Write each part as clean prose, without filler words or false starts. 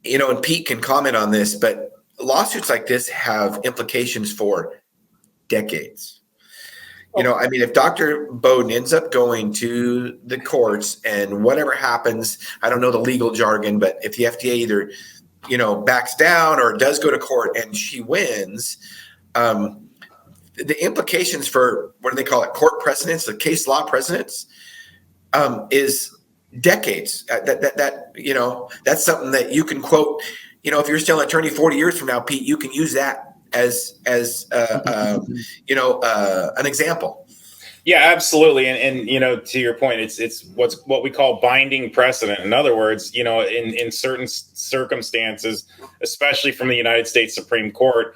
and Pete can comment on this, but lawsuits like this have implications for decades. If Dr. Bowden ends up going to the courts and whatever happens, I don't know the legal jargon, but if the FDA either, backs down or does go to court and she wins, the implications for, what do they call it, court precedents, the case law precedents, is decades. That's something that you can quote. If you're still an attorney 40 years from now, Pete, you can use that as an example. Yeah, absolutely. And to your point, it's what we call binding precedent. In other words, in certain circumstances, especially from the United States Supreme Court,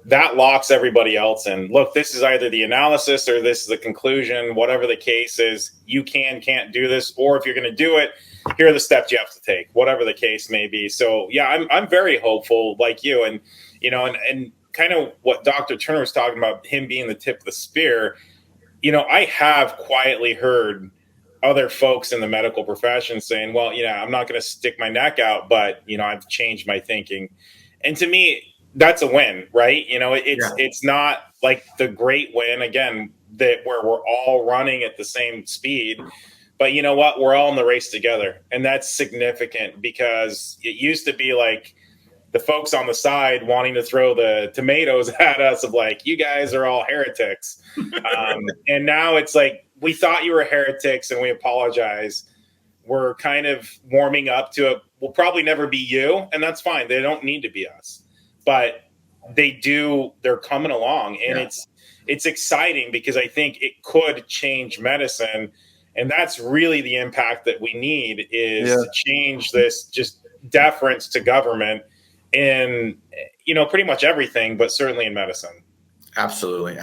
that locks everybody else in. Look, this is either the analysis or this is the conclusion, whatever the case is. You can't do this, or if you're going to do it, here are the steps you have to take, whatever the case may be. So yeah, I'm very hopeful, like you, and kind of what Dr. Turner was talking about, him being the tip of the spear. I have quietly heard other folks in the medical profession saying, well, I'm not going to stick my neck out, but, I've changed my thinking. And to me, that's a win, right? It's not like the great win, again, that where we're all running at the same speed. But you know what? We're all in the race together. And that's significant, because it used to be like the folks on the side wanting to throw the tomatoes at us of like, you guys are all heretics. And now it's like, we thought you were heretics and we apologize. We're kind of warming up to it. We'll probably never be you, and that's fine. They don't need to be us, but they're coming along, and it's exciting, because I think it could change medicine. And that's really the impact that we need, is to change this just deference to government in, pretty much everything, but certainly in medicine. Absolutely.